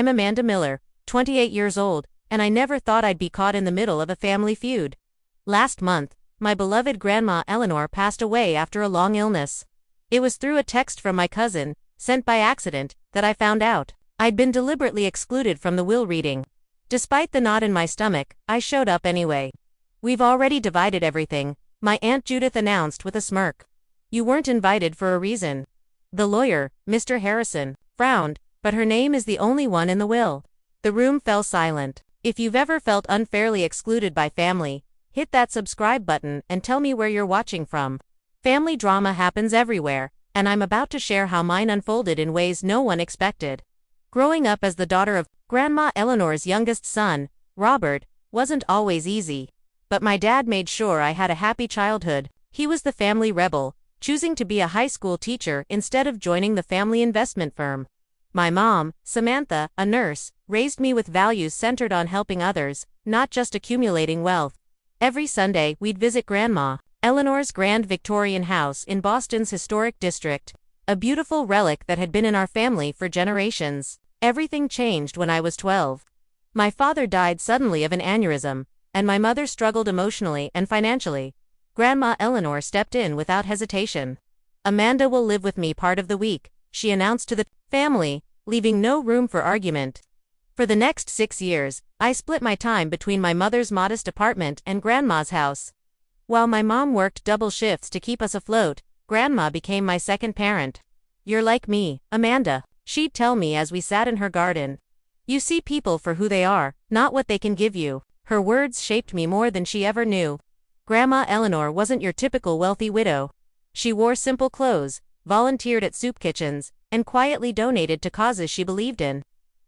I'm Amanda Miller, 28 years old, and I never thought I'd be caught in the middle of a family feud. Last month, my beloved Grandma Eleanor passed away after a long illness. It was through a text from my cousin, sent by accident, that I found out. I'd been deliberately excluded from the will reading. Despite the knot in my stomach, I showed up anyway. "We've already divided everything," my Aunt Judith announced with a smirk. "You weren't invited for a reason." The lawyer, Mr. Harrison, frowned, but her name is the only one in the will. The room fell silent. If you've ever felt unfairly excluded by family, hit that subscribe button and tell me where you're watching from. Family drama happens everywhere, and I'm about to share how mine unfolded in ways no one expected. Growing up as the daughter of Grandma Eleanor's youngest son, Robert, wasn't always easy. But my dad made sure I had a happy childhood. He was the family rebel, choosing to be a high school teacher instead of joining the family investment firm. My mom, Samantha, a nurse, raised me with values centered on helping others, not just accumulating wealth. Every Sunday, we'd visit Grandma Eleanor's grand Victorian house in Boston's historic district, a beautiful relic that had been in our family for generations. Everything changed when I was 12. My father died suddenly of an aneurysm, and my mother struggled emotionally and financially. Grandma Eleanor stepped in without hesitation. "Amanda will live with me part of the week," she announced to the family, leaving no room for argument. For the next 6 years, I split my time between my mother's modest apartment and Grandma's house. While my mom worked double shifts to keep us afloat, Grandma became my second parent. "You're like me, Amanda," she'd tell me as we sat in her garden. "You see people for who they are, not what they can give you." Her words shaped me more than she ever knew. Grandma Eleanor wasn't your typical wealthy widow. She wore simple clothes, volunteered at soup kitchens, and quietly donated to causes she believed in.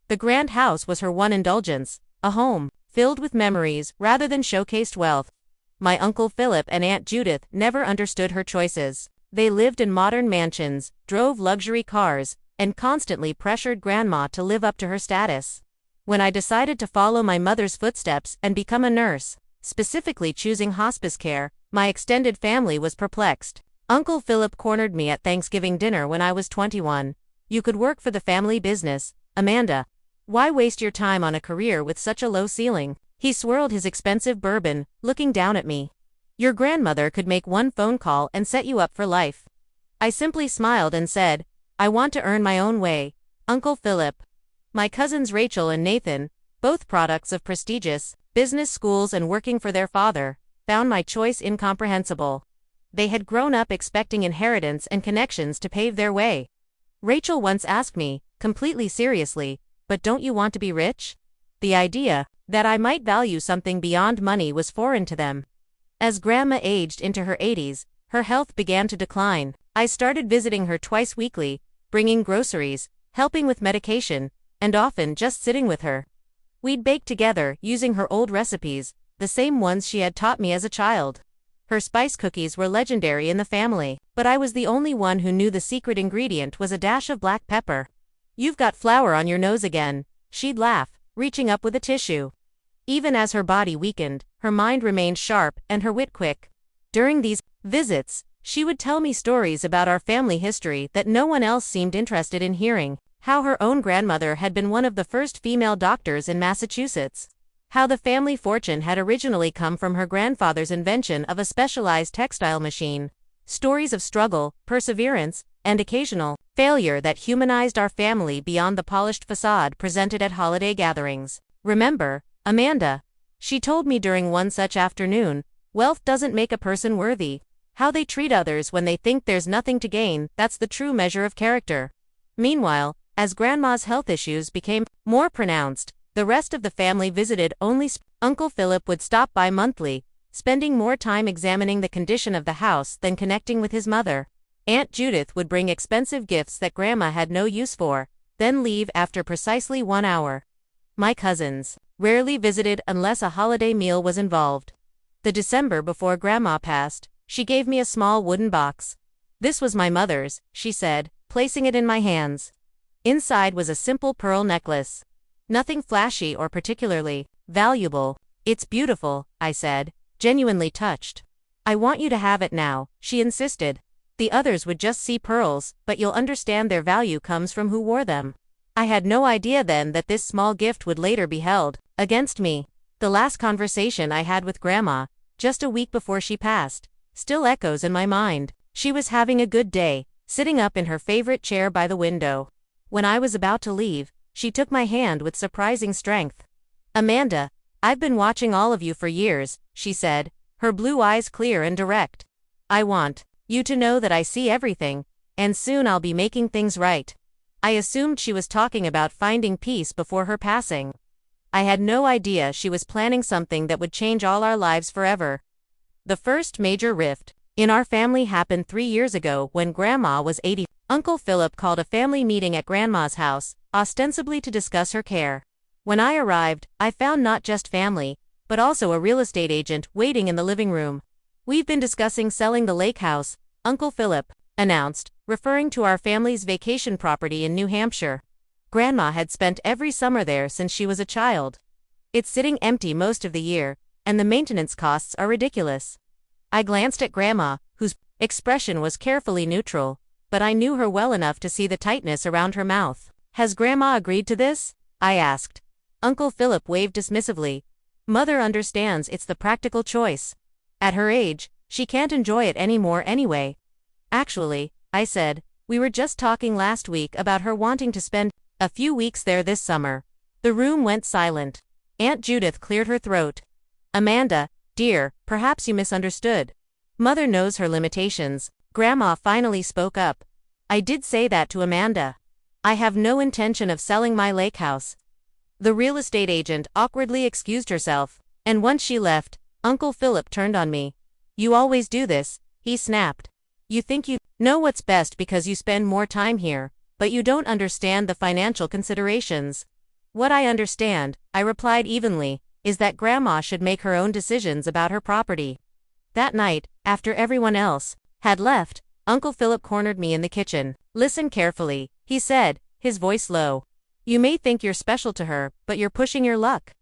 The grand house was her one indulgence, a home filled with memories rather than showcased wealth. My Uncle Philip and Aunt Judith never understood her choices. They lived in modern mansions, drove luxury cars, and constantly pressured Grandma to live up to her status. When I decided to follow my mother's footsteps and become a nurse, specifically choosing hospice care, my extended family was perplexed. Uncle Philip cornered me at Thanksgiving dinner when I was 21. "You could work for the family business, Amanda. Why waste your time on a career with such a low ceiling?" He swirled his expensive bourbon, looking down at me. "Your grandmother could make one phone call and set you up for life." I simply smiled and said, "I want to earn my own way, Uncle Philip." My cousins Rachel and Nathan, both products of prestigious business schools and working for their father, found my choice incomprehensible. They had grown up expecting inheritance and connections to pave their way. Rachel once asked me, completely seriously, "But don't you want to be rich?" The idea that I might value something beyond money was foreign to them. As Grandma aged into her 80s, her health began to decline. I started visiting her twice weekly, bringing groceries, helping with medication, and often just sitting with her. We'd bake together, using her old recipes, the same ones she had taught me as a child. Her spice cookies were legendary in the family, but I was the only one who knew the secret ingredient was a dash of black pepper. "You've got flour on your nose again," she'd laugh, reaching up with a tissue. Even as her body weakened, her mind remained sharp and her wit quick. During these visits, she would tell me stories about our family history that no one else seemed interested in hearing. How her own grandmother had been one of the first female doctors in Massachusetts. How the family fortune had originally come from her grandfather's invention of a specialized textile machine. Stories of struggle, perseverance, and occasional failure that humanized our family beyond the polished facade presented at holiday gatherings. "Remember, Amanda," she told me during one such afternoon, "wealth doesn't make a person worthy. How they treat others when they think there's nothing to gain, that's the true measure of character." Meanwhile, as Grandma's health issues became more pronounced, the rest of the family visited only. Uncle Philip would stop by monthly, spending more time examining the condition of the house than connecting with his mother. Aunt Judith would bring expensive gifts that Grandma had no use for, then leave after precisely 1 hour. My cousins rarely visited unless a holiday meal was involved. The December before Grandma passed, she gave me a small wooden box. "This was my mother's," she said, placing it in my hands. Inside was a simple pearl necklace. Nothing flashy or particularly valuable. "It's beautiful," I said, genuinely touched. "I want you to have it now," she insisted. "The others would just see pearls, but you'll understand their value comes from who wore them." I had no idea then that this small gift would later be held against me. The last conversation I had with Grandma, just a week before she passed, still echoes in my mind. She was having a good day, sitting up in her favorite chair by the window. When I was about to leave, she took my hand with surprising strength. "Amanda, I've been watching all of you for years," she said, her blue eyes clear and direct. "I want you to know that I see everything, and soon I'll be making things right." I assumed she was talking about finding peace before her passing. I had no idea she was planning something that would change all our lives forever. The first major rift in our family happened 3 years ago when Grandma was 80. Uncle Philip called a family meeting at Grandma's house, ostensibly to discuss her care. When I arrived, I found not just family, but also a real estate agent waiting in the living room. "We've been discussing selling the lake house," Uncle Philip announced, referring to our family's vacation property in New Hampshire. Grandma had spent every summer there since she was a child. "It's sitting empty most of the year, and the maintenance costs are ridiculous." I glanced at Grandma, whose expression was carefully neutral, but I knew her well enough to see the tightness around her mouth. "Has Grandma agreed to this?" I asked. Uncle Philip waved dismissively. "Mother understands it's the practical choice. At her age, she can't enjoy it anymore anyway." "Actually," I said, "we were just talking last week about her wanting to spend a few weeks there this summer." The room went silent. Aunt Judith cleared her throat. "Amanda, dear, perhaps you misunderstood. Mother knows her limitations." Grandma finally spoke up. "I did say that to Amanda. I have no intention of selling my lake house." The real estate agent awkwardly excused herself, and once she left, Uncle Philip turned on me. "You always do this," he snapped. "You think you know what's best because you spend more time here, but you don't understand the financial considerations." "What I understand," I replied evenly, "is that Grandma should make her own decisions about her property." That night, after everyone else had left, Uncle Philip cornered me in the kitchen. "Listen carefully," he said, his voice low. "You may think you're special to her, but you're pushing your luck.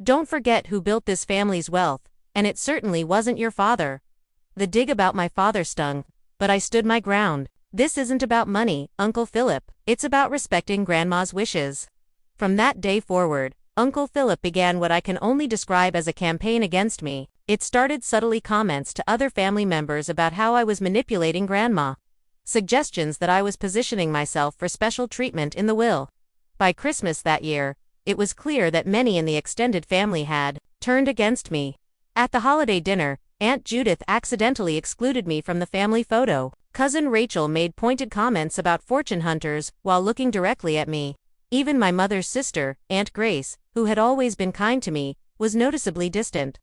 Don't forget who built this family's wealth, and it certainly wasn't your father." The dig about my father stung, but I stood my ground. "This isn't about money, Uncle Philip, it's about respecting Grandma's wishes." From that day forward, Uncle Philip began what I can only describe as a campaign against me. It started subtly comments to other family members about how I was manipulating Grandma. Suggestions that I was positioning myself for special treatment in the will. By Christmas that year, it was clear that many in the extended family had turned against me. At the holiday dinner, Aunt Judith accidentally excluded me from the family photo. Cousin Rachel made pointed comments about fortune hunters while looking directly at me. Even my mother's sister, Aunt Grace, who had always been kind to me, was noticeably distant.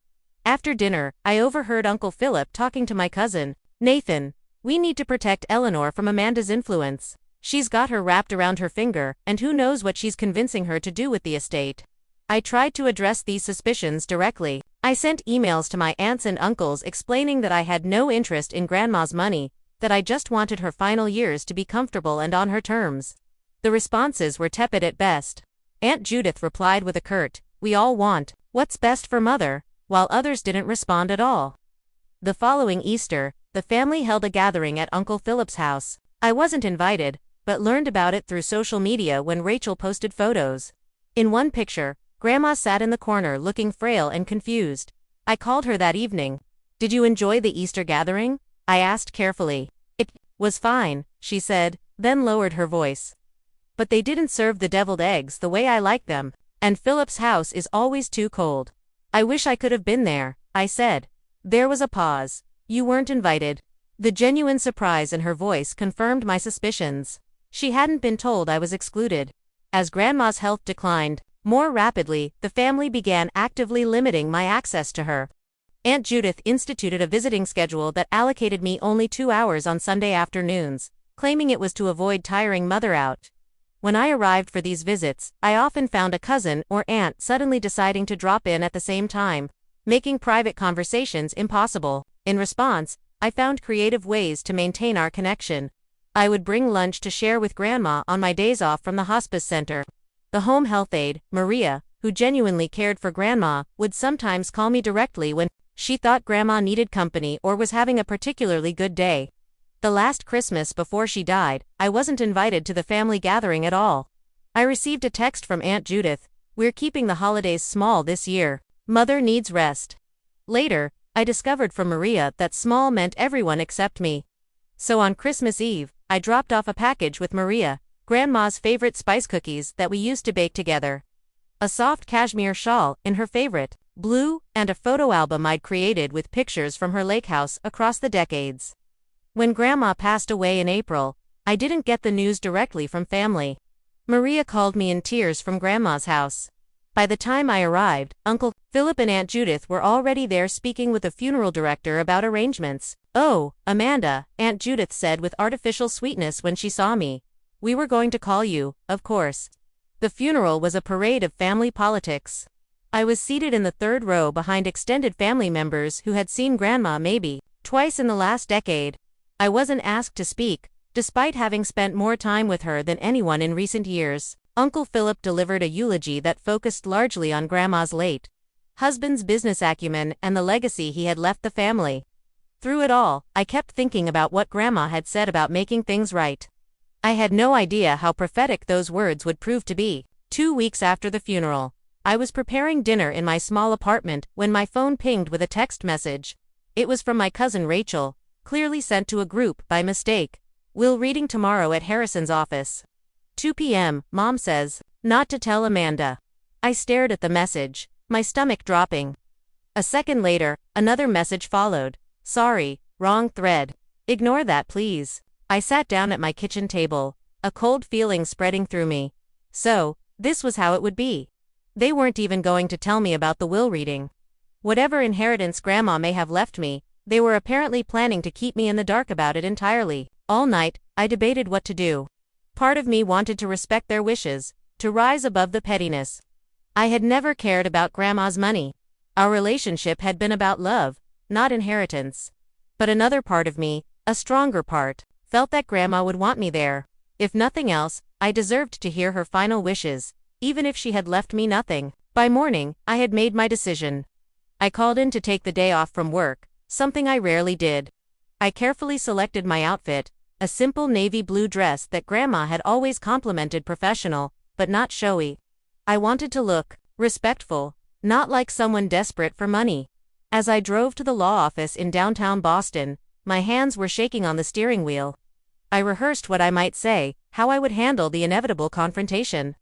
After dinner, I overheard Uncle Philip talking to my cousin, Nathan. "We need to protect Eleanor from Amanda's influence. She's got her wrapped around her finger, and who knows what she's convincing her to do with the estate." I tried to address these suspicions directly. I sent emails to my aunts and uncles explaining that I had no interest in Grandma's money, that I just wanted her final years to be comfortable and on her terms. The responses were tepid at best. Aunt Judith replied with a curt, "We all want what's best for Mother," while others didn't respond at all. The following Easter, the family held a gathering at Uncle Philip's house. I wasn't invited, but learned about it through social media when Rachel posted photos. In one picture, Grandma sat in the corner looking frail and confused. I called her that evening. "Did you enjoy the Easter gathering?" I asked carefully. "It was fine," she said, then lowered her voice. "But they didn't serve the deviled eggs the way I like them, and Philip's house is always too cold." "I wish I could have been there," I said. There was a pause. "You weren't invited." The genuine surprise in her voice confirmed my suspicions. She hadn't been told I was excluded. As Grandma's health declined more rapidly, the family began actively limiting my access to her. Aunt Judith instituted a visiting schedule that allocated me only 2 hours on Sunday afternoons, claiming it was to avoid tiring Mother out. When I arrived for these visits, I often found a cousin or aunt suddenly deciding to drop in at the same time, making private conversations impossible. In response, I found creative ways to maintain our connection. I would bring lunch to share with Grandma on my days off from the hospice center. The home health aide, Maria, who genuinely cared for Grandma, would sometimes call me directly when she thought Grandma needed company or was having a particularly good day. The last Christmas before she died, I wasn't invited to the family gathering at all. I received a text from Aunt Judith. We're keeping the holidays small this year. Mother needs rest. Later, I discovered from Maria that small meant everyone except me. So on Christmas Eve, I dropped off a package with Maria, Grandma's favorite spice cookies that we used to bake together, a soft cashmere shawl in her favorite blue, and a photo album I'd created with pictures from her lake house across the decades. When Grandma passed away in April, I didn't get the news directly from family. Maria called me in tears from Grandma's house. By the time I arrived, Uncle Philip and Aunt Judith were already there speaking with the funeral director about arrangements. "Oh, Amanda," Aunt Judith said with artificial sweetness when she saw me. "We were going to call you, of course." The funeral was a parade of family politics. I was seated in the third row behind extended family members who had seen Grandma maybe twice in the last decade. I wasn't asked to speak, despite having spent more time with her than anyone in recent years. Uncle Philip delivered a eulogy that focused largely on Grandma's late husband's business acumen and the legacy he had left the family. Through it all, I kept thinking about what Grandma had said about making things right. I had no idea how prophetic those words would prove to be. 2 weeks after the funeral, I was preparing dinner in my small apartment when my phone pinged with a text message. It was from my cousin Rachel, clearly sent to a group by mistake. "Will reading tomorrow at Harrison's office. 2 p.m., Mom says, not to tell Amanda." I stared at the message, my stomach dropping. A second later, another message followed. "Sorry, wrong thread. Ignore that please." I sat down at my kitchen table, a cold feeling spreading through me. So, this was how it would be. They weren't even going to tell me about the will reading. Whatever inheritance Grandma may have left me, they were apparently planning to keep me in the dark about it entirely. All night, I debated what to do. Part of me wanted to respect their wishes, to rise above the pettiness. I had never cared about Grandma's money. Our relationship had been about love, not inheritance. But another part of me, a stronger part, felt that Grandma would want me there. If nothing else, I deserved to hear her final wishes, even if she had left me nothing. By morning, I had made my decision. I called in to take the day off from work, something I rarely did. I carefully selected my outfit, a simple navy blue dress that Grandma had always complimented professional, but not showy. I wanted to look respectful, not like someone desperate for money. As I drove to the law office in downtown Boston, my hands were shaking on the steering wheel. I rehearsed what I might say, how I would handle the inevitable confrontation.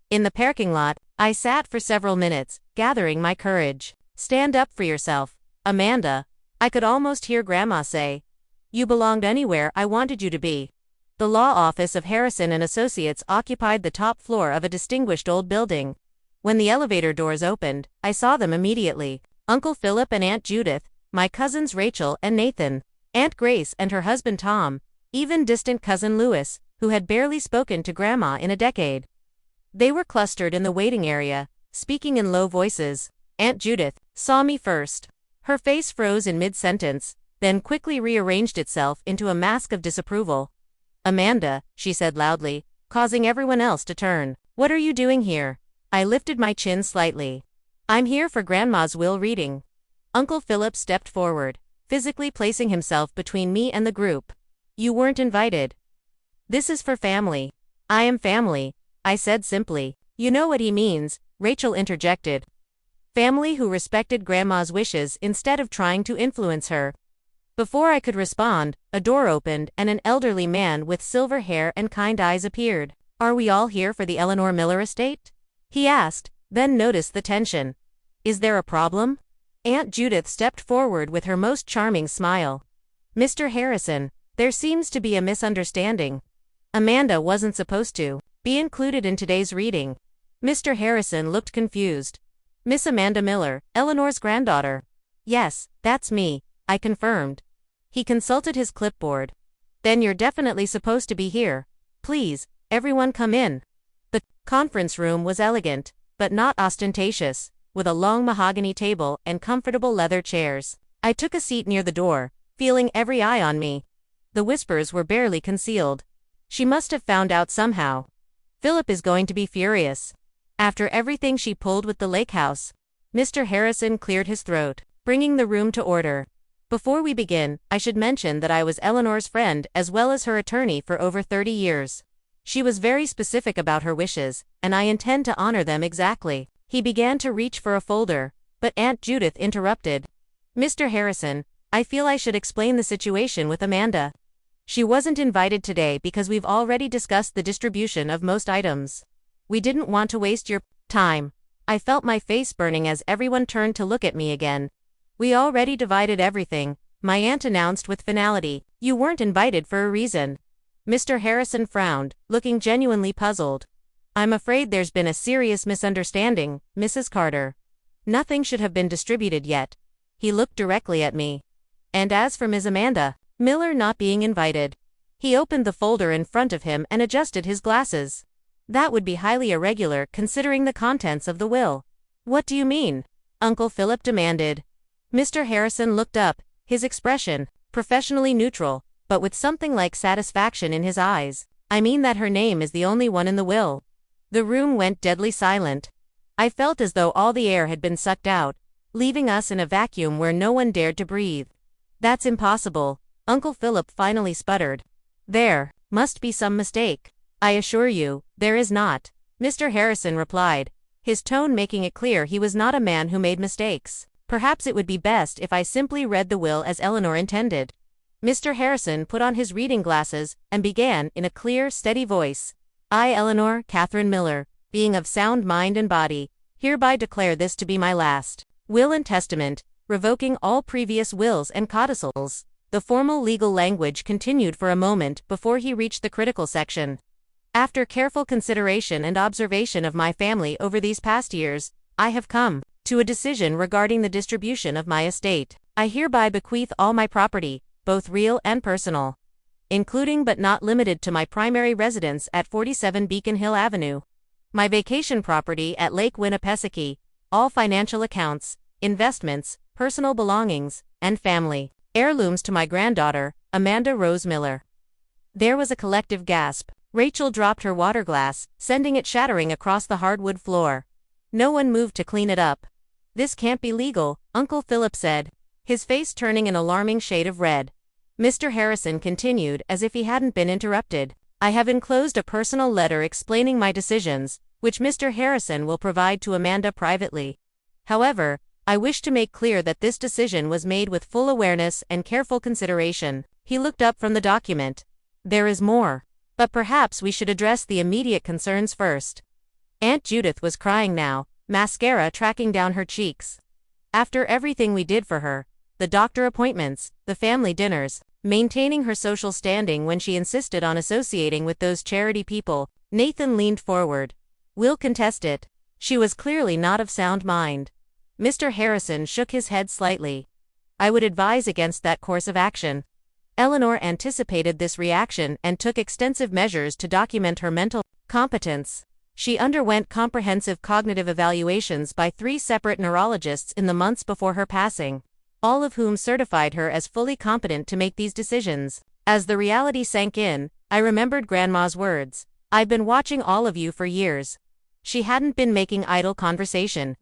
In the parking lot, I sat for several minutes, gathering my courage. "Stand up for yourself, Amanda," I could almost hear Grandma say. "You belonged anywhere I wanted you to be." The law office of Harrison and Associates occupied the top floor of a distinguished old building. When the elevator doors opened, I saw them immediately. Uncle Philip and Aunt Judith, my cousins Rachel and Nathan, Aunt Grace and her husband Tom, even distant cousin Louis, who had barely spoken to Grandma in a decade. They were clustered in the waiting area, speaking in low voices. Aunt Judith saw me first. Her face froze in mid-sentence, then quickly rearranged itself into a mask of disapproval. "Amanda," she said loudly, causing everyone else to turn. "What are you doing here?" I lifted my chin slightly. "I'm here for Grandma's will reading." Uncle Philip stepped forward, physically placing himself between me and the group. "You weren't invited." "This is for family." "I am family," I said simply. "You know what he means," Rachel interjected. "Family who respected Grandma's wishes instead of trying to influence her." Before I could respond, a door opened and an elderly man with silver hair and kind eyes appeared. "Are we all here for the Eleanor Miller estate?" he asked, then noticed the tension. "Is there a problem?" Aunt Judith stepped forward with her most charming smile. "Mr. Harrison, there seems to be a misunderstanding. Amanda wasn't supposed to be included in today's reading." Mr. Harrison looked confused. "Miss Amanda Miller, Eleanor's granddaughter." "Yes, that's me," I confirmed. He consulted his clipboard. "Then you're definitely supposed to be here. Please, everyone come in." The conference room was elegant, but not ostentatious, with a long mahogany table and comfortable leather chairs. I took a seat near the door, feeling every eye on me. The whispers were barely concealed. She must have found out somehow. Philip is going to be furious. After everything she pulled with the lake house. Mr. Harrison cleared his throat, bringing the room to order. "Before we begin, I should mention that I was Eleanor's friend as well as her attorney for over 30 years. She was very specific about her wishes, and I intend to honor them exactly. He began to reach for a folder, but Aunt Judith interrupted. Mr. Harrison, I feel I should explain the situation with Amanda. She wasn't invited today because we've already discussed the distribution of most items. We didn't want to waste your time. I felt my face burning as everyone turned to look at me again. We already divided everything, my aunt announced with finality. You weren't invited for a reason. Mr. Harrison frowned, looking genuinely puzzled. I'm afraid there's been a serious misunderstanding, Mrs. Carter. Nothing should have been distributed yet. He looked directly at me. And as for Ms. Amanda Miller not being invited. He opened the folder in front of him and adjusted his glasses. That would be highly irregular considering the contents of the will. What do you mean? Uncle Philip demanded. Mr. Harrison looked up, his expression professionally neutral, but with something like satisfaction in his eyes. I mean that her name is the only one in the will. The room went deadly silent. I felt as though all the air had been sucked out, leaving us in a vacuum where no one dared to breathe. That's impossible, Uncle Philip finally sputtered. There must be some mistake. I assure you, there is not, Mr. Harrison replied, his tone making it clear he was not a man who made mistakes. Perhaps it would be best if I simply read the will as Eleanor intended. Mr. Harrison put on his reading glasses and began in a clear, steady voice. I, Eleanor Catherine Miller, being of sound mind and body, hereby declare this to be my last will and testament, revoking all previous wills and codicils. The formal legal language continued for a moment before he reached the critical section. After careful consideration and observation of my family over these past years, I have come to a decision regarding the distribution of my estate. I hereby bequeath all my property, both real and personal, including but not limited to my primary residence at 47 Beacon Hill Avenue, my vacation property at Lake Winnipesaukee, all financial accounts, investments, personal belongings, and family heirlooms to my granddaughter, Amanda Rose Miller. There was a collective gasp. Rachel dropped her water glass, sending it shattering across the hardwood floor. No one moved to clean it up. This can't be legal, Uncle Philip said, his face turning an alarming shade of red. Mr. Harrison continued as if he hadn't been interrupted. I have enclosed a personal letter explaining my decisions, which Mr. Harrison will provide to Amanda privately. However, I wish to make clear that this decision was made with full awareness and careful consideration. He looked up from the document. There is more. But perhaps we should address the immediate concerns first. Aunt Judith was crying now, mascara tracking down her cheeks. After everything we did for her, the doctor appointments, the family dinners, maintaining her social standing when she insisted on associating with those charity people, Nathan leaned forward. We'll contest it. She was clearly not of sound mind. Mr. Harrison shook his head slightly. I would advise against that course of action. Eleanor anticipated this reaction and took extensive measures to document her mental competence. She underwent comprehensive cognitive evaluations by 3 separate neurologists in the months before her passing, all of whom certified her as fully competent to make these decisions. As the reality sank in, I remembered Grandma's words. I've been watching all of you for years. She hadn't been making idle conversation.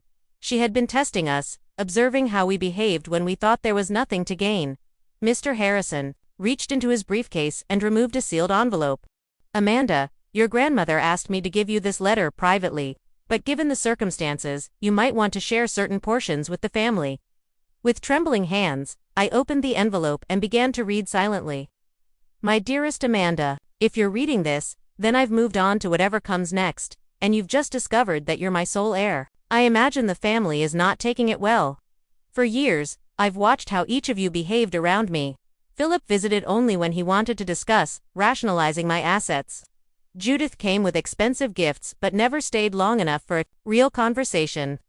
She had been testing us, observing how we behaved when we thought there was nothing to gain. Mr. Harrison reached into his briefcase and removed a sealed envelope. Amanda, your grandmother asked me to give you this letter privately, but given the circumstances, you might want to share certain portions with the family. With trembling hands, I opened the envelope and began to read silently. My dearest Amanda, if you're reading this, then I've moved on to whatever comes next, and you've just discovered that you're my sole heir. I imagine the family is not taking it well. For years, I've watched how each of you behaved around me. Philip visited only when he wanted to discuss rationalizing my assets. Judith came with expensive gifts but never stayed long enough for a real conversation.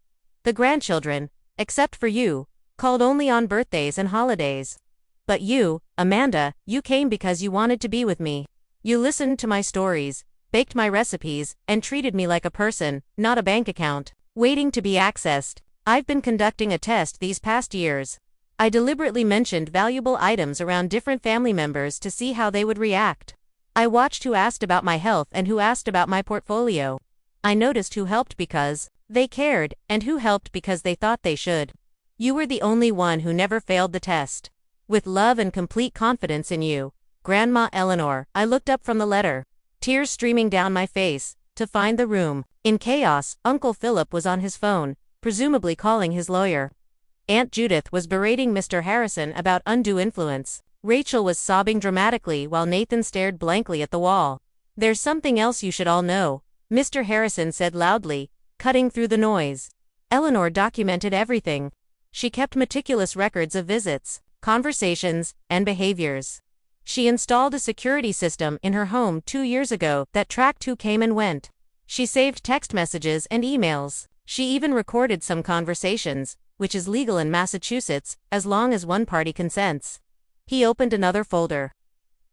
The grandchildren, except for you, called only on birthdays and holidays. But you, Amanda, you came because you wanted to be with me. You listened to my stories, baked my recipes, and treated me like a person, not a bank account, waiting to be accessed. I've been conducting a test these past years. I deliberately mentioned valuable items around different family members to see how they would react. I watched who asked about my health and who asked about my portfolio. I noticed who helped because they cared, and who helped because they thought they should. You were the only one who never failed the test. With love and complete confidence in you, Grandma Eleanor, I looked up from the letter. tears streaming down my face, to find the room. In chaos, Uncle Philip was on his phone, presumably calling his lawyer. Aunt Judith was berating Mr. Harrison about undue influence. Rachel was sobbing dramatically while Nathan stared blankly at the wall. "There's something else you should all know," Mr. Harrison said loudly, cutting through the noise. Eleanor documented everything. She kept meticulous records of visits, conversations, and behaviors. She installed a security system in her home 2 years ago that tracked who came and went. She saved text messages and emails. She even recorded some conversations, which is legal in Massachusetts, as long as one party consents. He opened another folder.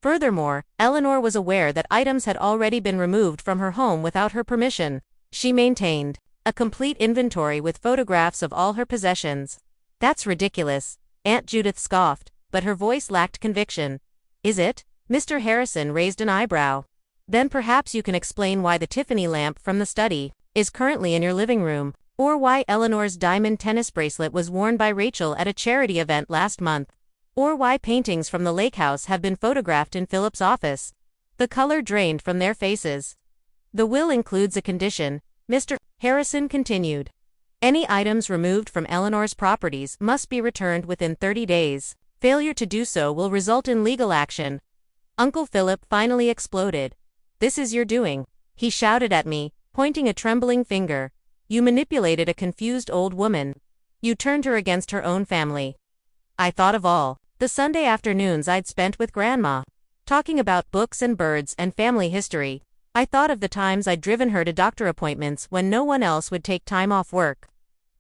Furthermore, Eleanor was aware that items had already been removed from her home without her permission. She maintained a complete inventory with photographs of all her possessions. "That's ridiculous," Aunt Judith scoffed, but her voice lacked conviction. "Is it?" Mr. Harrison raised an eyebrow. "Then perhaps you can explain why the Tiffany lamp from the study is currently in your living room, or why Eleanor's diamond tennis bracelet was worn by Rachel at a charity event last month. Or why paintings from the lake house have been photographed in Philip's office." The color drained from their faces. "The will includes a condition," Mr. Harrison continued. "Any items removed from Eleanor's properties must be returned within 30 days. Failure to do so will result in legal action." Uncle Philip finally exploded. "This is your doing," he shouted at me, pointing a trembling finger. "You manipulated a confused old woman. You turned her against her own family." I thought of all the Sunday afternoons I'd spent with Grandma, talking about books and birds and family history. I thought of the times I'd driven her to doctor appointments when no one else would take time off work.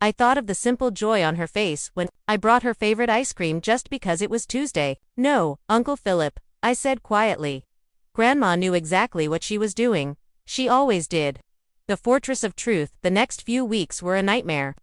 I thought of the simple joy on her face when I brought her favorite ice cream just because it was Tuesday. "No, Uncle Philip," I said quietly. Grandma knew exactly what she was doing. She always did. The fortress of truth. The next few weeks were a nightmare.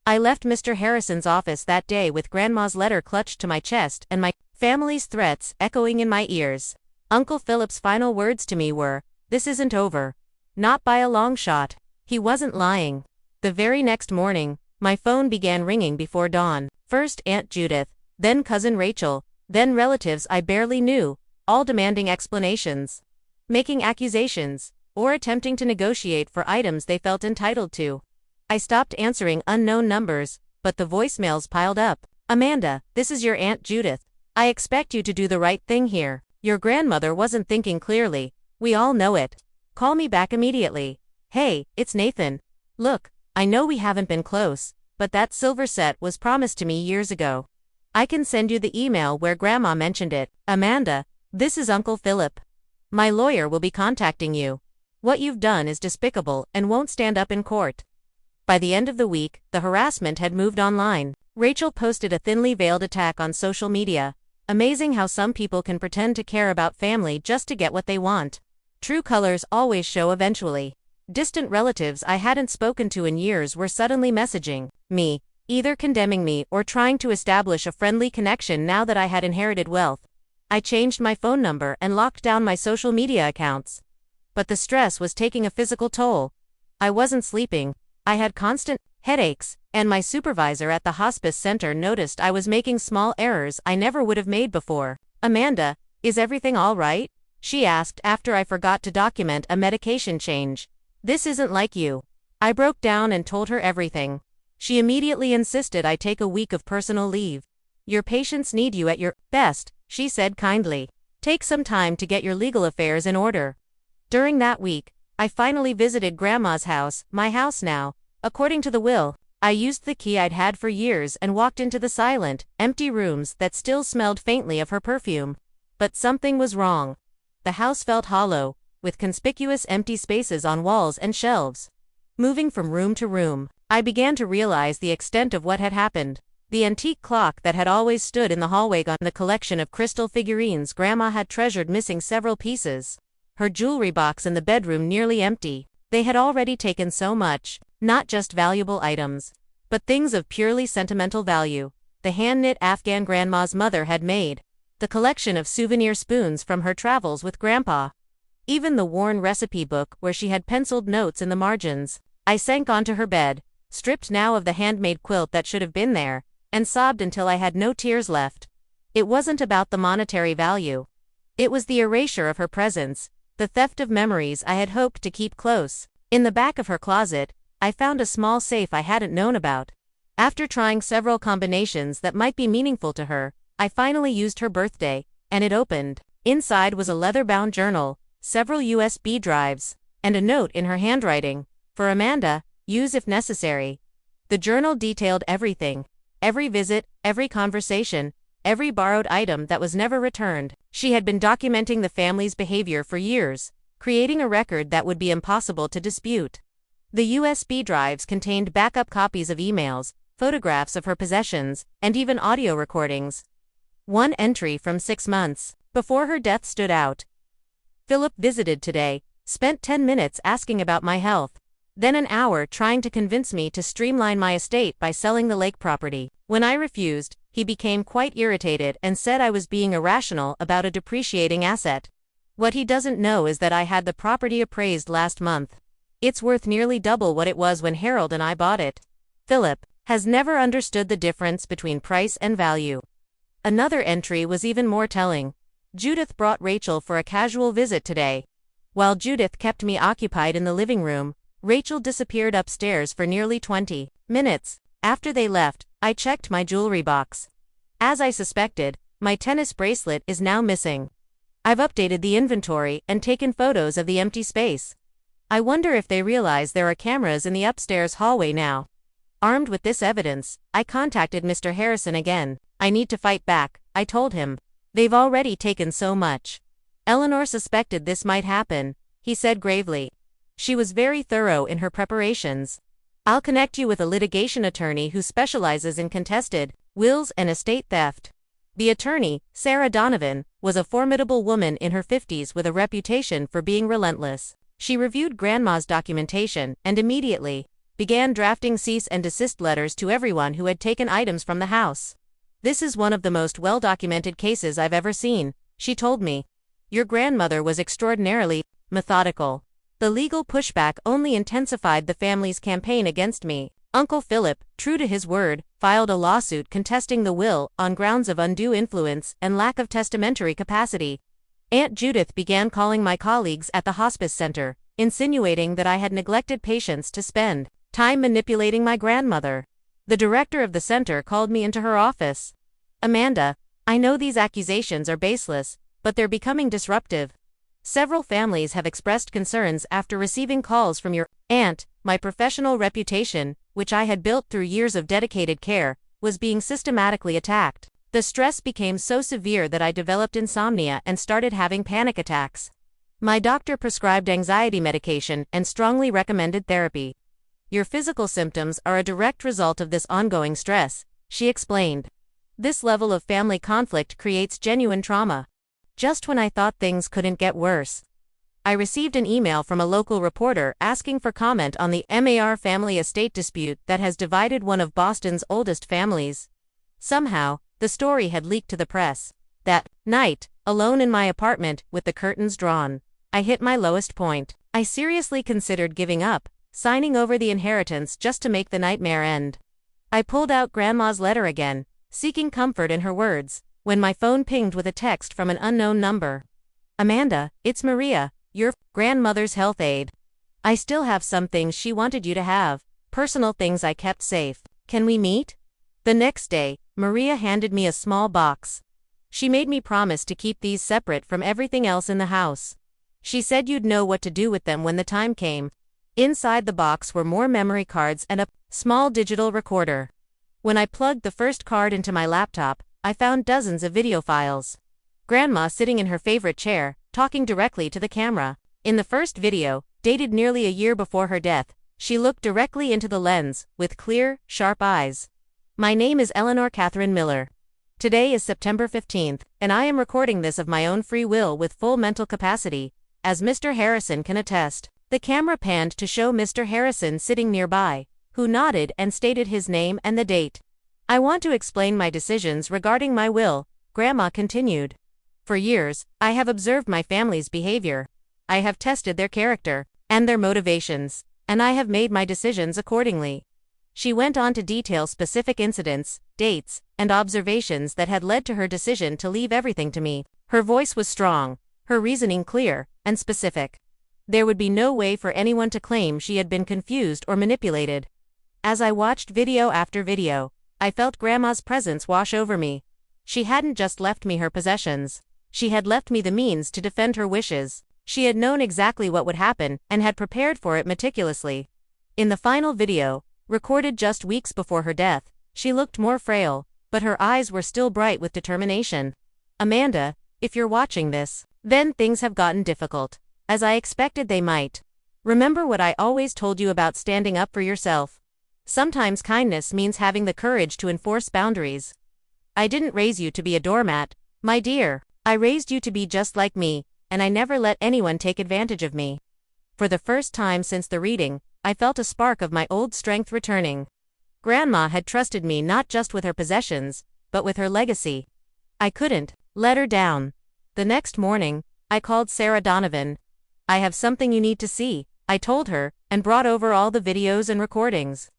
I left Mr. Harrison's office that day with Grandma's letter clutched to my chest and my family's threats echoing in my ears. Uncle Philip's final words to me were, "This isn't over." Not by a long shot. He wasn't lying. The very next morning, my phone began ringing before dawn. First Aunt Judith, then Cousin Rachel, then relatives I barely knew, all demanding explanations, making accusations, or attempting to negotiate for items they felt entitled to. I stopped answering unknown numbers, but the voicemails piled up. "Amanda, this is your Aunt Judith. I expect you to do the right thing here. Your grandmother wasn't thinking clearly. We all know it. Call me back immediately. Hey, it's Nathan. Look, I know we haven't been close, but that silver set was promised to me years ago. I can send you the email where Grandma mentioned it. Amanda, this is Uncle Philip. My lawyer will be contacting you. What you've done is despicable and won't stand up in court." By the end of the week, the harassment had moved online. Rachel posted a thinly veiled attack on social media. Amazing how some people can pretend to care about family just to get what they want. True colors always show eventually. Distant relatives I hadn't spoken to in years were suddenly messaging me, either condemning me or trying to establish a friendly connection now that I had inherited wealth. I changed my phone number and locked down my social media accounts. But the stress was taking a physical toll. I wasn't sleeping. I had constant headaches, and my supervisor at the hospice center noticed I was making small errors I never would have made before. "Amanda, is everything all right?" she asked after I forgot to document a medication change. "This isn't like you." I broke down and told her everything. She immediately insisted I take a week of personal leave. "Your patients need you at your best," she said kindly. "Take some time to get your legal affairs in order." During that week, I finally visited Grandma's house, my house now. According to the will, I used the key I'd had for years and walked into the silent, empty rooms that still smelled faintly of her perfume. But something was wrong. The house felt hollow, with conspicuous empty spaces on walls and shelves. Moving from room to room, I began to realize the extent of what had happened. The antique clock that had always stood in the hallway on the collection of crystal figurines Grandma had treasured missing several pieces. Her jewelry box in the bedroom nearly empty. They had already taken so much, not just valuable items, but things of purely sentimental value. The hand-knit Afghan Grandma's mother had made. The collection of souvenir spoons from her travels with Grandpa. Even the worn recipe book where she had penciled notes in the margins. I sank onto her bed, stripped now of the handmade quilt that should have been there, and sobbed until I had no tears left. It wasn't about the monetary value. It was the erasure of her presence. the theft of memories I had hoped to keep close. In the back of her closet, I found a small safe I hadn't known about. After trying several combinations that might be meaningful to her, I finally used her birthday, and it opened. Inside was a leather-bound journal, several USB drives, and a note in her handwriting. For Amanda, use if necessary. The journal detailed everything. Every visit, every conversation, every borrowed item that was never returned. She had been documenting the family's behavior for years, creating a record that would be impossible to dispute. The USB drives contained backup copies of emails, photographs of her possessions, and even audio recordings. One entry from 6 months before her death stood out. Philip visited today, spent 10 minutes asking about my health, then an hour trying to convince me to streamline my estate by selling the lake property. When I refused, he became quite irritated and said I was being irrational about a depreciating asset. What he doesn't know is that I had the property appraised last month. It's worth nearly double what it was when Harold and I bought it. Philip has never understood the difference between price and value. Another entry was even more telling. Judith brought Rachel for a casual visit today. While Judith kept me occupied in the living room, Rachel disappeared upstairs for nearly 20 minutes. After they left, I checked my jewelry box. As I suspected, my tennis bracelet is now missing. I've updated the inventory and taken photos of the empty space. I wonder if they realize there are cameras in the upstairs hallway now. Armed with this evidence, I contacted Mr. Harrison again. I need to fight back, I told him. They've already taken so much. Eleanor suspected this might happen, he said gravely. She was very thorough in her preparations. I'll connect you with a litigation attorney who specializes in contested wills and estate theft. The attorney, Sarah Donovan, was a formidable woman in her 50s with a reputation for being relentless. She reviewed Grandma's documentation and immediately began drafting cease and desist letters to everyone who had taken items from the house. This is one of the most well-documented cases I've ever seen, she told me. Your grandmother was extraordinarily methodical. The legal pushback only intensified the family's campaign against me. Uncle Philip, true to his word, filed a lawsuit contesting the will on grounds of undue influence and lack of testamentary capacity. Aunt Judith began calling my colleagues at the hospice center, insinuating that I had neglected patients to spend time manipulating my grandmother. The director of the center called me into her office. Amanda, I know these accusations are baseless, but they're becoming disruptive. Several families have expressed concerns after receiving calls from your aunt. My professional reputation, which I had built through years of dedicated care, was being systematically attacked. The stress became so severe that I developed insomnia and started having panic attacks. My doctor prescribed anxiety medication and strongly recommended therapy. Your physical symptoms are a direct result of this ongoing stress, she explained. This level of family conflict creates genuine trauma. Just when I thought things couldn't get worse, I received an email from a local reporter asking for comment on the MAR family estate dispute that has divided one of Boston's oldest families. Somehow, the story had leaked to the press. That night, alone in my apartment with the curtains drawn, I hit my lowest point. I seriously considered giving up, signing over the inheritance just to make the nightmare end. I pulled out Grandma's letter again, seeking comfort in her words, when my phone pinged with a text from an unknown number. Amanda, it's Maria, your grandmother's health aide. I still have some things she wanted you to have, personal things I kept safe. Can we meet? The next day, Maria handed me a small box. She made me promise to keep these separate from everything else in the house. She said you'd know what to do with them when the time came. Inside the box were more memory cards and a small digital recorder. When I plugged the first card into my laptop, I found dozens of video files. Grandma sitting in her favorite chair, talking directly to the camera. In the first video, dated nearly a year before her death, she looked directly into the lens, with clear, sharp eyes. My name is Eleanor Catherine Miller. Today is September 15th, and I am recording this of my own free will with full mental capacity, as Mr. Harrison can attest. The camera panned to show Mr. Harrison sitting nearby, who nodded and stated his name and the date. I want to explain my decisions regarding my will, Grandma continued. For years, I have observed my family's behavior. I have tested their character and their motivations, and I have made my decisions accordingly. She went on to detail specific incidents, dates, and observations that had led to her decision to leave everything to me. Her voice was strong, her reasoning clear, and specific. There would be no way for anyone to claim she had been confused or manipulated. As I watched video after video, I felt Grandma's presence wash over me. She hadn't just left me her possessions. She had left me the means to defend her wishes. She had known exactly what would happen and had prepared for it meticulously. In the final video, recorded just weeks before her death, she looked more frail, but her eyes were still bright with determination. Amanda, if you're watching this, then things have gotten difficult, as I expected they might. Remember what I always told you about standing up for yourself. Sometimes kindness means having the courage to enforce boundaries. I didn't raise you to be a doormat, my dear. I raised you to be just like me, and I never let anyone take advantage of me. For the first time since the reading, I felt a spark of my old strength returning. Grandma had trusted me not just with her possessions, but with her legacy. I couldn't let her down. The next morning, I called Sarah Donovan. I have something you need to see, I told her, and brought over all the videos and recordings.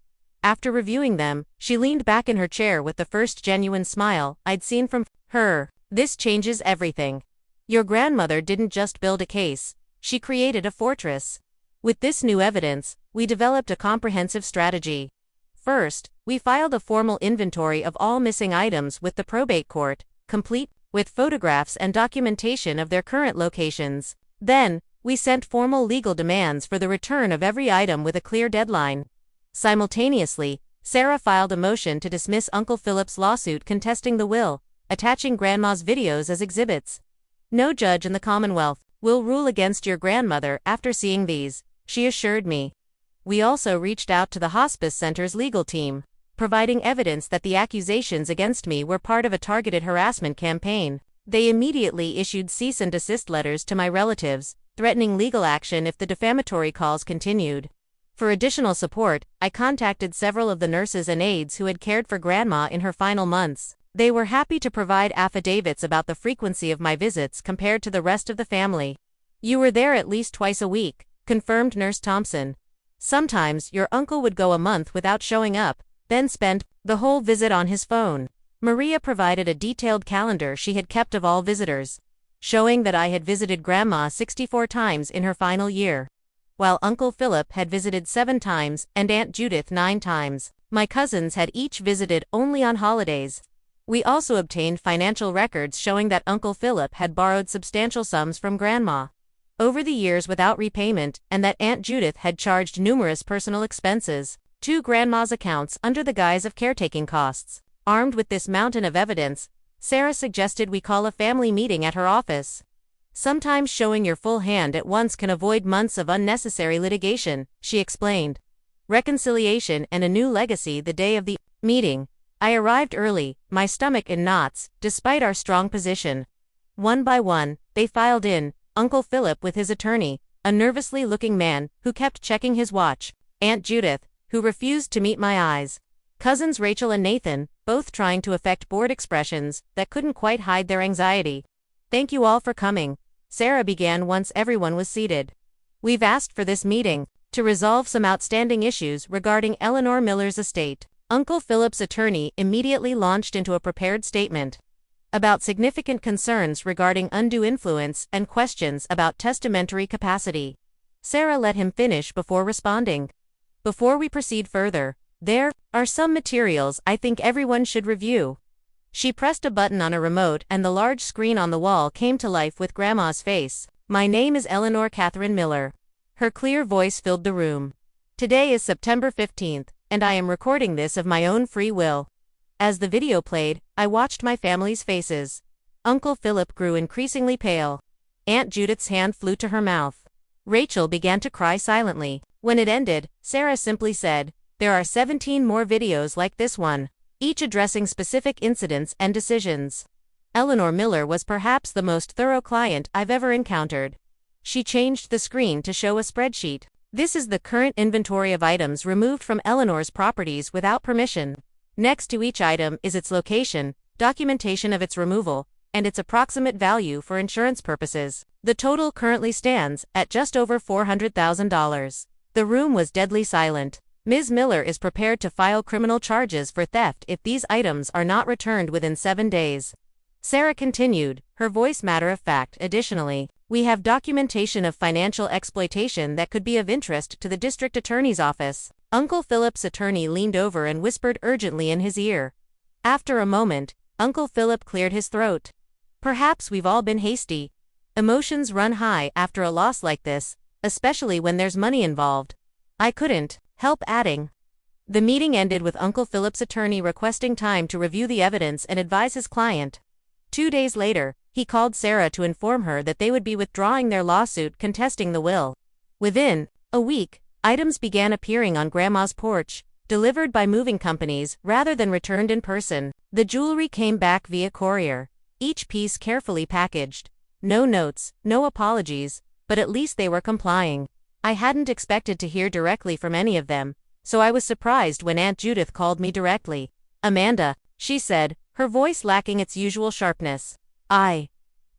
After reviewing them, she leaned back in her chair with the first genuine smile I'd seen from her. This changes everything. Your grandmother didn't just build a case, she created a fortress. With this new evidence, we developed a comprehensive strategy. First, we filed a formal inventory of all missing items with the probate court, complete with photographs and documentation of their current locations. Then, we sent formal legal demands for the return of every item with a clear deadline. Simultaneously, Sarah filed a motion to dismiss Uncle Philip's lawsuit contesting the will, attaching Grandma's videos as exhibits. No judge in the Commonwealth will rule against your grandmother after seeing these, she assured me. We also reached out to the hospice center's legal team, providing evidence that the accusations against me were part of a targeted harassment campaign. They immediately issued cease and desist letters to my relatives, threatening legal action if the defamatory calls continued. For additional support, I contacted several of the nurses and aides who had cared for Grandma in her final months. They were happy to provide affidavits about the frequency of my visits compared to the rest of the family. You were there at least twice a week, confirmed Nurse Thompson. Sometimes your uncle would go a month without showing up, then spend the whole visit on his phone. Maria provided a detailed calendar she had kept of all visitors, showing that I had visited Grandma 64 times in her final year, while Uncle Philip had visited 7 times and Aunt Judith 9 times. My cousins had each visited only on holidays. We also obtained financial records showing that Uncle Philip had borrowed substantial sums from Grandma over the years without repayment, and that Aunt Judith had charged numerous personal expenses to Grandma's accounts under the guise of caretaking costs. Armed with this mountain of evidence, Sarah suggested we call a family meeting at her office. Sometimes showing your full hand at once can avoid months of unnecessary litigation, she explained. Reconciliation and a new legacy. The day of the meeting, I arrived early, my stomach in knots, despite our strong position. One by one, they filed in, Uncle Philip with his attorney, a nervously looking man who kept checking his watch, Aunt Judith, who refused to meet my eyes, cousins Rachel and Nathan, both trying to affect bored expressions that couldn't quite hide their anxiety. Thank you all for coming, Sarah began once everyone was seated. We've asked for this meeting to resolve some outstanding issues regarding Eleanor Miller's estate. Uncle Philip's attorney immediately launched into a prepared statement about significant concerns regarding undue influence and questions about testamentary capacity. Sarah let him finish before responding. Before we proceed further, there are some materials I think everyone should review. She pressed a button on a remote and the large screen on the wall came to life with Grandma's face. My name is Eleanor Catherine Miller. Her clear voice filled the room. Today is September 15th. And I am recording this of my own free will. As the video played, I watched my family's faces. Uncle Philip grew increasingly pale. Aunt Judith's hand flew to her mouth. Rachel began to cry silently. When it ended, Sarah simply said, "There are 17 more videos like this one, each addressing specific incidents and decisions." Eleanor Miller was perhaps the most thorough client I've ever encountered. She changed the screen to show a spreadsheet. This is the current inventory of items removed from Eleanor's properties without permission. Next to each item is its location, documentation of its removal, and its approximate value for insurance purposes. The total currently stands at just over $400,000. The room was deadly silent. Ms. Miller is prepared to file criminal charges for theft if these items are not returned within 7 days. Sarah continued, her voice matter of fact. Additionally, We have documentation of financial exploitation that could be of interest to the district attorney's office. Uncle Philip's attorney leaned over and whispered urgently in his ear. After a moment, Uncle Philip cleared his throat. Perhaps we've all been hasty. Emotions run high after a loss like this, especially when there's money involved. I couldn't help adding. The meeting ended with Uncle Philip's attorney requesting time to review the evidence and advise his client. 2 days later, he called Sarah to inform her that they would be withdrawing their lawsuit contesting the will. Within a week, items began appearing on Grandma's porch, delivered by moving companies rather than returned in person. The jewelry came back via courier, each piece carefully packaged. No notes, no apologies, but at least they were complying. I hadn't expected to hear directly from any of them, so I was surprised when Aunt Judith called me directly. "Amanda," she said, her voice lacking its usual sharpness.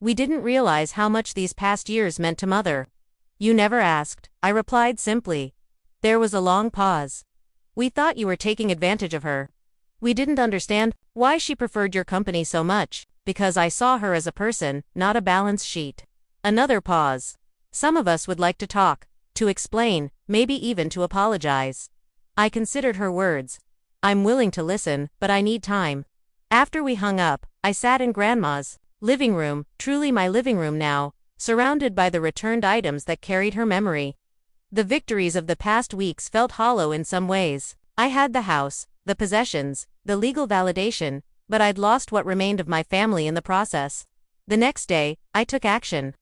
We didn't realize how much these past years meant to Mother." "You never asked," I replied simply. There was a long pause. "We thought you were taking advantage of her. We didn't understand why she preferred your company so much, because I saw her as a person, not a balance sheet." Another pause. "Some of us would like to talk, to explain, maybe even to apologize." I considered her words. "I'm willing to listen, but I need time." After we hung up, I sat in Grandma's living room, truly my living room now, surrounded by the returned items that carried her memory. The victories of the past weeks felt hollow in some ways. I had the house, the possessions, the legal validation, but I'd lost what remained of my family in the process. The next day, I took action.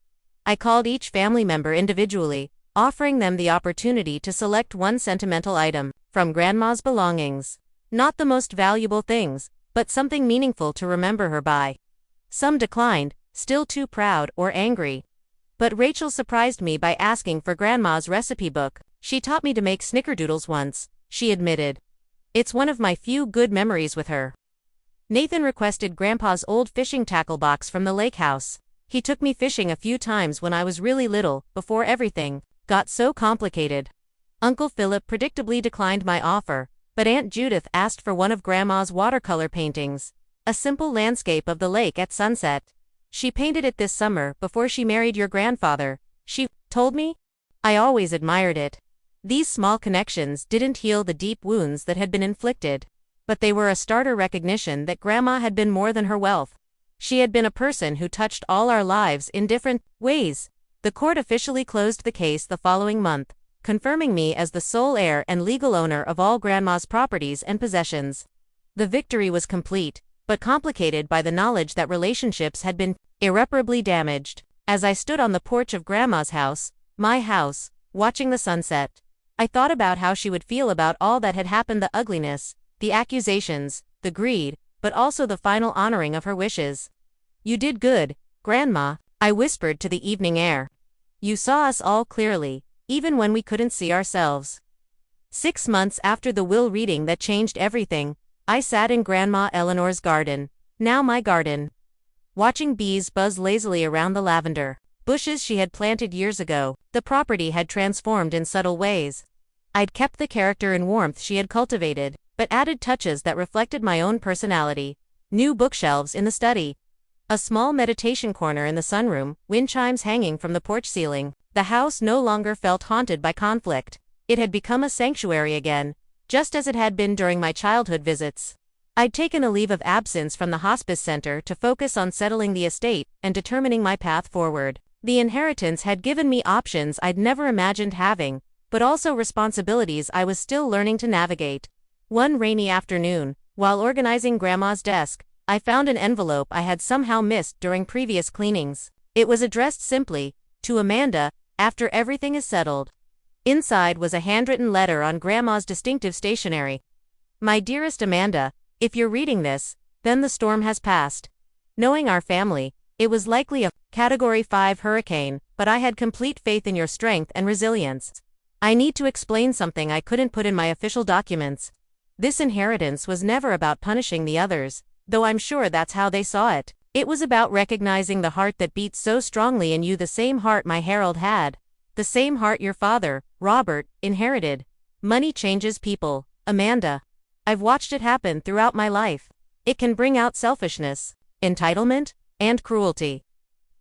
I called each family member individually, offering them the opportunity to select one sentimental item from Grandma's belongings. Not the most valuable things, but something meaningful to remember her by. Some declined, still too proud or angry. But Rachel surprised me by asking for Grandma's recipe book. "She taught me to make snickerdoodles once," she admitted. "It's one of my few good memories with her." Nathan requested Grandpa's old fishing tackle box from the lake house. He took me fishing a few times when I was really little, before everything got so complicated. Uncle Philip predictably declined my offer, but Aunt Judith asked for one of Grandma's watercolor paintings. A simple landscape of the lake at sunset. "She painted it this summer before she married your grandfather," she told me. I always admired it. These small connections didn't heal the deep wounds that had been inflicted, but they were a starter recognition that Grandma had been more than her wealth. She had been a person who touched all our lives in different ways. The court officially closed the case the following month, confirming me as the sole heir and legal owner of all Grandma's properties and possessions. The victory was complete, but complicated by the knowledge that relationships had been irreparably damaged. As I stood on the porch of Grandma's house, my house, watching the sunset, I thought about how she would feel about all that had happened, the ugliness, the accusations, the greed, but also the final honoring of her wishes. "You did good, Grandma," I whispered to the evening air. "You saw us all clearly, even when we couldn't see ourselves." 6 months after the will reading that changed everything, I sat in Grandma Eleanor's garden, now my garden, watching bees buzz lazily around the lavender bushes she had planted years ago. The property had transformed in subtle ways. I'd kept the character and warmth she had cultivated, but added touches that reflected my own personality. New bookshelves in the study, a small meditation corner in the sunroom, wind chimes hanging from the porch ceiling. The house no longer felt haunted by conflict. It had become a sanctuary again, just as it had been during my childhood visits. I'd taken a leave of absence from the hospice center to focus on settling the estate and determining my path forward. The inheritance had given me options I'd never imagined having, but also responsibilities I was still learning to navigate. One rainy afternoon, while organizing Grandma's desk, I found an envelope I had somehow missed during previous cleanings. It was addressed simply, "To Amanda, after everything is settled." Inside was a handwritten letter on Grandma's distinctive stationery. "My dearest Amanda, if you're reading this, then the storm has passed. Knowing our family, it was likely a Category 5 hurricane, but I had complete faith in your strength and resilience. I need to explain something I couldn't put in my official documents. This inheritance was never about punishing the others, though I'm sure that's how they saw it. It was about recognizing the heart that beats so strongly in you, the same heart my Harold had. The same heart your father, Robert, inherited. Money changes people, Amanda. I've watched it happen throughout my life. It can bring out selfishness, entitlement, and cruelty.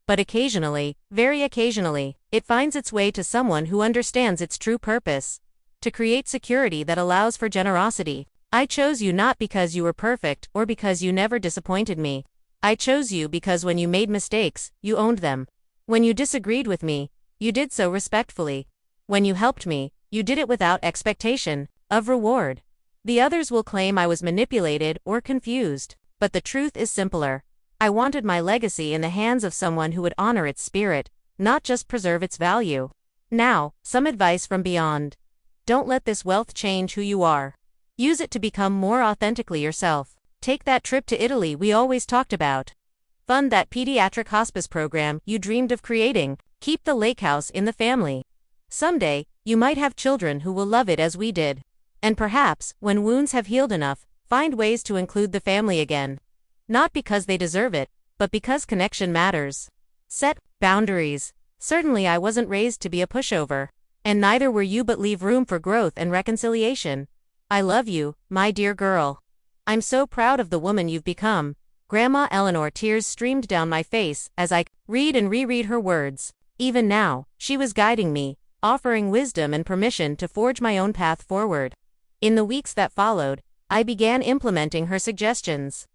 But occasionally, very occasionally, it finds its way to someone who understands its true purpose. To create security that allows for generosity. I chose you not because you were perfect or because you never disappointed me. I chose you because when you made mistakes, you owned them. When you disagreed with me, you did so respectfully. When you helped me, you did it without expectation of reward. The others will claim I was manipulated or confused, but the truth is simpler. I wanted my legacy in the hands of someone who would honor its spirit, not just preserve its value. Now, some advice from beyond. Don't let this wealth change who you are. Use it to become more authentically yourself. Take that trip to Italy we always talked about. Fund that pediatric hospice program you dreamed of creating. Keep the lake house in the family. Someday, you might have children who will love it as we did. And perhaps, when wounds have healed enough, find ways to include the family again. Not because they deserve it, but because connection matters. Set boundaries. Certainly I wasn't raised to be a pushover. And neither were you, but leave room for growth and reconciliation. I love you, my dear girl. I'm so proud of the woman you've become. Grandma Eleanor. Tears streamed down my face as I read and reread her words. Even now, she was guiding me, offering wisdom and permission to forge my own path forward. In the weeks that followed, I began implementing her suggestions.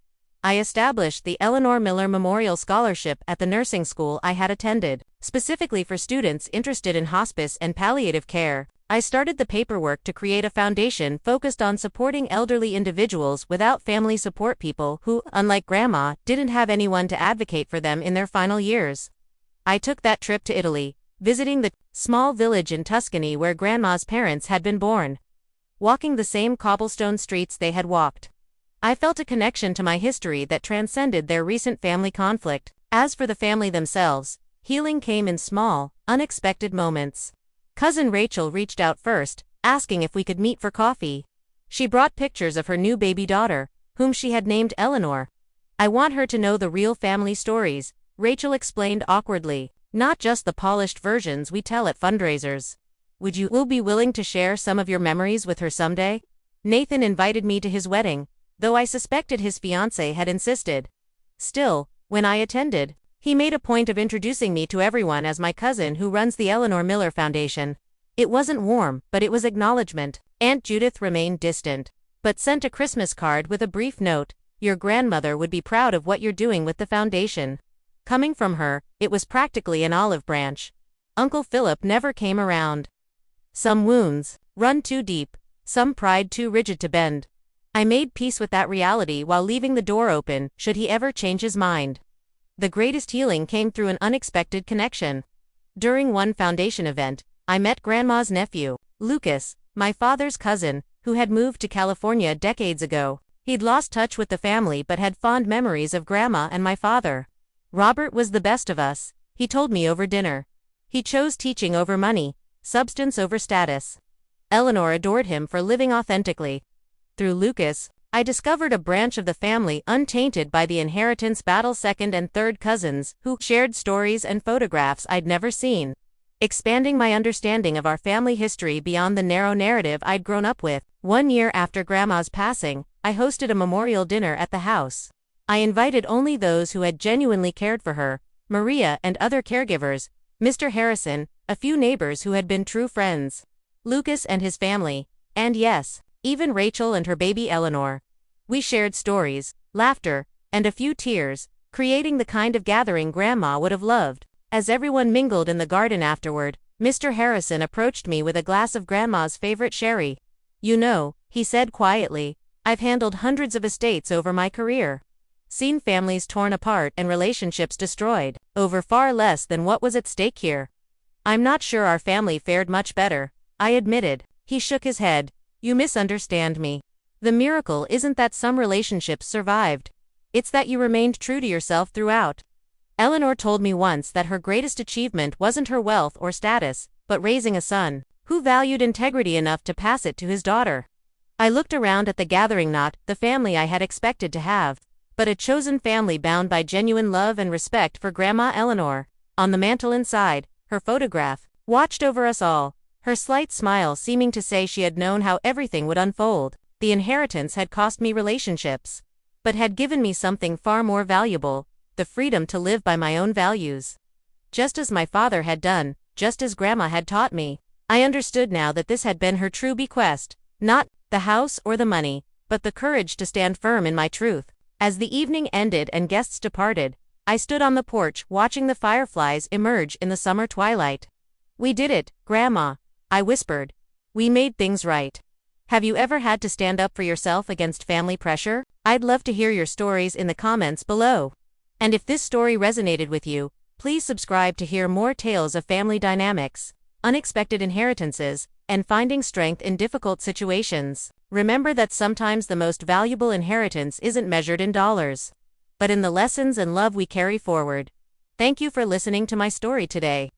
I established the Eleanor Miller Memorial Scholarship at the nursing school I had attended, specifically for students interested in hospice and palliative care. I started the paperwork to create a foundation focused on supporting elderly individuals without family support, people who, unlike Grandma, didn't have anyone to advocate for them in their final years. I took that trip to Italy, visiting the small village in Tuscany where Grandma's parents had been born. Walking the same cobblestone streets they had walked, I felt a connection to my history that transcended their recent family conflict. As for the family themselves, healing came in small, unexpected moments. Cousin Rachel reached out first, asking if we could meet for coffee. She brought pictures of her new baby daughter, whom she had named Eleanor. I want her to know the real family stories, Rachel explained awkwardly, not just the polished versions we tell at fundraisers. Would you be willing to share some of your memories with her someday? Nathan invited me to his wedding, though I suspected his fiancée had insisted. Still, when I attended, he made a point of introducing me to everyone as my cousin who runs the Eleanor Miller Foundation. It wasn't warm, but it was acknowledgement. Aunt Judith remained distant, but sent a Christmas card with a brief note. Your grandmother would be proud of what you're doing with the foundation. Coming from her, it was practically an olive branch. Uncle Philip never came around. Some wounds run too deep, some pride too rigid to bend. I made peace with that reality while leaving the door open, should he ever change his mind. The greatest healing came through an unexpected connection. During one foundation event, I met Grandma's nephew, Lucas, my father's cousin, who had moved to California decades ago. He'd lost touch with the family but had fond memories of Grandma and my father. Robert was the best of us, he told me over dinner. He chose teaching over money, substance over status. Eleanor adored him for living authentically. Through Lucas, I discovered a branch of the family untainted by the inheritance battle. Second and third cousins, who shared stories and photographs I'd never seen. Expanding my understanding of our family history beyond the narrow narrative I'd grown up with. 1 year after Grandma's passing, I hosted a memorial dinner at the house. I invited only those who had genuinely cared for her, Maria and other caregivers, Mr. Harrison, a few neighbors who had been true friends, Lucas and his family, and yes, even Rachel and her baby Eleanor. We shared stories, laughter, and a few tears, creating the kind of gathering Grandma would have loved. As everyone mingled in the garden afterward, Mr. Harrison approached me with a glass of Grandma's favorite sherry. You know, he said quietly, I've handled hundreds of estates over my career. Seen families torn apart and relationships destroyed, over far less than what was at stake here. I'm not sure our family fared much better, I admitted. He shook his head. You misunderstand me. The miracle isn't that some relationships survived. It's that you remained true to yourself throughout. Eleanor told me once that her greatest achievement wasn't her wealth or status, but raising a son who valued integrity enough to pass it to his daughter. I looked around at the gathering, not the family I had expected to have, but a chosen family bound by genuine love and respect for Grandma Eleanor. On the mantel inside, her photograph watched over us all, her slight smile seeming to say she had known how everything would unfold. The inheritance had cost me relationships, but had given me something far more valuable, the freedom to live by my own values. just as my father had done, just as Grandma had taught me. I understood now that this had been her true bequest, not the house or the money, but the courage to stand firm in my truth. As the evening ended and guests departed, I stood on the porch watching the fireflies emerge in the summer twilight. "We did it, Grandma," I whispered. "We made things right." Have you ever had to stand up for yourself against family pressure? I'd love to hear your stories in the comments below. And if this story resonated with you, please subscribe to hear more tales of family dynamics, unexpected inheritances, and finding strength in difficult situations. Remember that sometimes the most valuable inheritance isn't measured in dollars, but in the lessons and love we carry forward. Thank you for listening to my story today.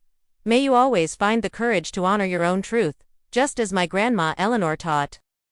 May you always find the courage to honor your own truth, just as my grandma Eleanor taught.